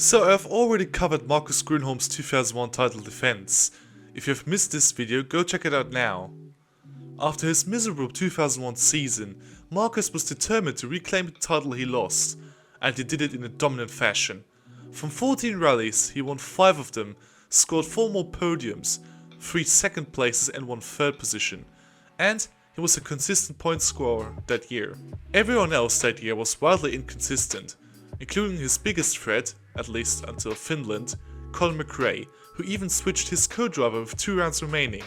So I've already covered Marcus Grönholm's 2001 title defense. If you have missed this video, go check it out now. After his miserable 2001 season, Marcus was determined to reclaim the title he lost, and he did it in a dominant fashion. From 14 rallies, he won 5 of them, scored 4 more podiums, 3 second places and 1 third position, and he was a consistent point scorer that year. Everyone else that year was wildly inconsistent, including his biggest threat, at least until Finland, Colin McRae, who even switched his co-driver with 2 rounds remaining,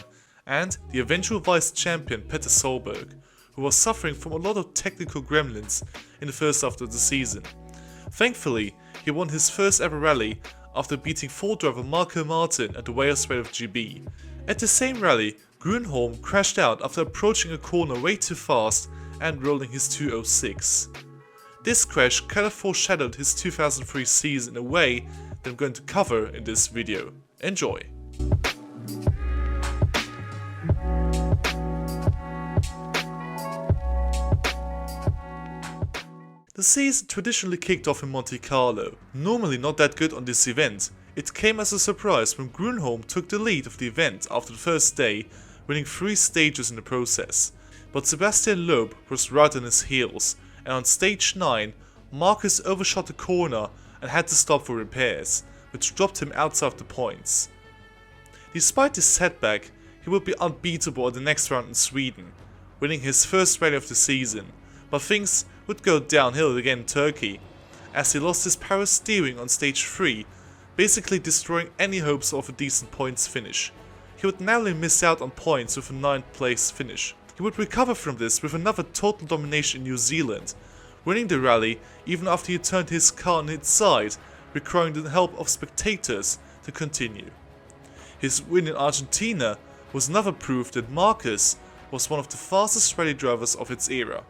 and the eventual vice-champion Petter Solberg, who was suffering from a lot of technical gremlins in the first half of the season. Thankfully, he won his first ever rally after beating 4 driver Marco Martin at the Wales Raid of GB. At the same rally, Grönholm crashed out after approaching a corner way too fast and rolling his 206. This crash kind of foreshadowed his 2003 season in a way that I'm going to cover in this video. Enjoy! The season traditionally kicked off in Monte Carlo. Normally not that good on this event, it came as a surprise when Grönholm took the lead of the event after the first day, winning 3 stages in the process. But Sebastian Loeb was right on his heels, and on stage 9, Marcus overshot the corner and had to stop for repairs, which dropped him outside of the points. Despite this setback, he would be unbeatable at the next round in Sweden, winning his first rally of the season, but things would go downhill again in Turkey, as he lost his power steering on stage 3, basically destroying any hopes of a decent points finish. He would narrowly miss out on points with a 9th place finish. He would recover from this with another total domination in New Zealand, winning the rally even after he turned his car on its side, requiring the help of spectators to continue. His win in Argentina was another proof that Marcus was one of the fastest rally drivers of its era.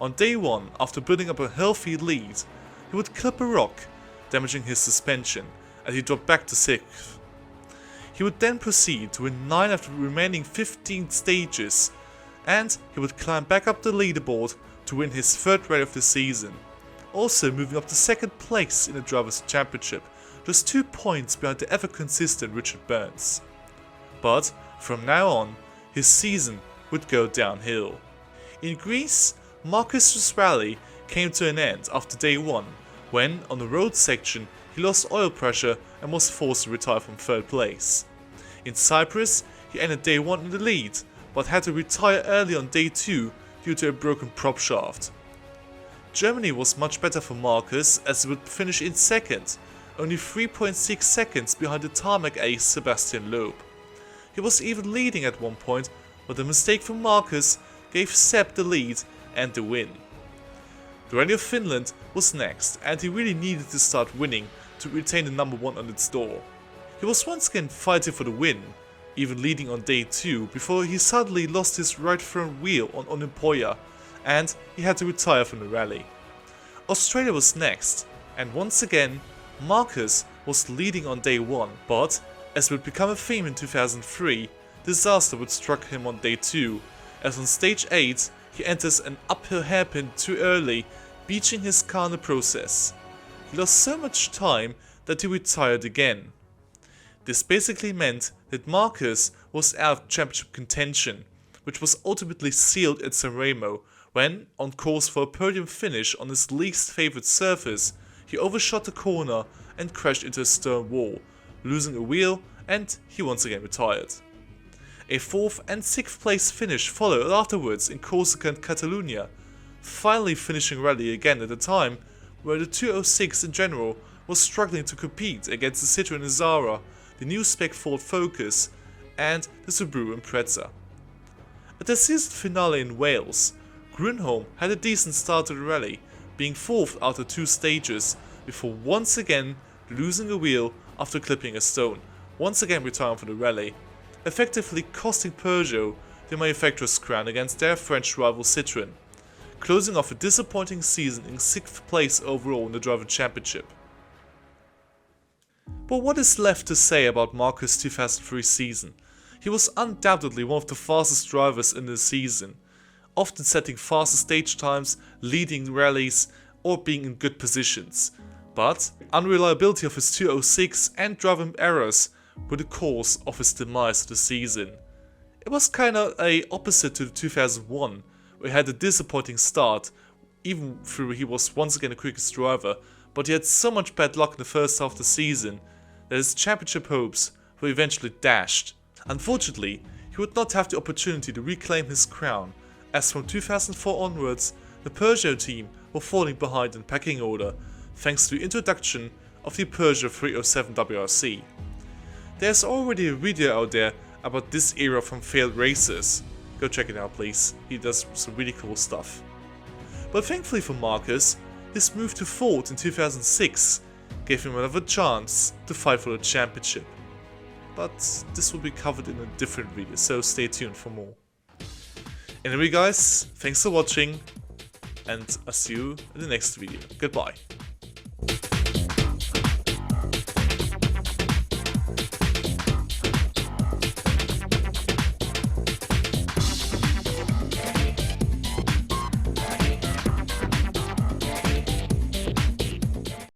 On day 1, after building up a healthy lead, he would clip a rock, damaging his suspension, and he dropped back to 6th. He would then proceed to win 9 of the remaining 15 stages, and he would climb back up the leaderboard to win his 3rd rally of the season, also moving up to 2nd place in the Drivers' Championship, just 2 points behind the ever-consistent Richard Burns. But from now on, his season would go downhill. In Greece, Marcus's rally came to an end after day 1, when, on the road section, he lost oil pressure and was forced to retire from 3rd place. In Cyprus, he ended day 1 in the lead, but had to retire early on day 2 due to a broken prop shaft. Germany was much better for Marcus, as he would finish in 2nd, only 3.6 seconds behind the tarmac ace Sebastian Loeb. He was even leading at one point, but a mistake from Marcus gave Seb the lead and the win. The Rally of Finland was next, and he really needed to start winning to retain the number 1 on its door. He was once again fighting for the win, even leading on day 2 before he suddenly lost his right front wheel on Olympoia and he had to retire from the rally. Australia was next, and once again Marcus was leading on day 1, but as would become a theme in 2003, disaster would strike him on day 2, as on stage 8 he enters an uphill hairpin too early, beaching his car in the process. He lost so much time that he retired again. This basically meant that Marcus was out of championship contention, which was ultimately sealed at San Remo when, on course for a podium finish on his least favourite surface, he overshot the corner and crashed into a stone wall, losing a wheel, and he once again retired. A 4th and 6th place finish followed afterwards in Corsica and Catalonia, finally finishing rally again at a time where the 206 in general was struggling to compete against the Citroën Azara, the new spec Ford Focus, and the Subaru Impreza. At the season finale in Wales, Grönholm had a decent start to the rally, being 4th out of 2 stages, before once again losing a wheel after clipping a stone, once again retiring from the rally, effectively costing Peugeot the manufacturer's crown against their French rival Citroën, closing off a disappointing season in 6th place overall in the Drivers' Championship. But what is left to say about Marcus' 2003 season? He was undoubtedly one of the fastest drivers in the season, often setting faster stage times, leading rallies, or being in good positions. But unreliability of his 206 and driving errors were the cause of his demise of the season. It was kinda a opposite to the 2001, where he had a disappointing start, even though he was once again the quickest driver, but he had so much bad luck in the first half of the season that his championship hopes were eventually dashed. Unfortunately, he would not have the opportunity to reclaim his crown, as from 2004 onwards, the Peugeot team were falling behind in pecking order, thanks to the introduction of the Peugeot 307 WRC. There's already a video out there about this era from failed races. Go check it out please, he does some really cool stuff. But thankfully for Marcus, his move to Ford in 2006 gave him another chance to fight for the championship. But this will be covered in a different video, so stay tuned for more. Anyway guys, thanks for watching, and I'll see you in the next video. Goodbye.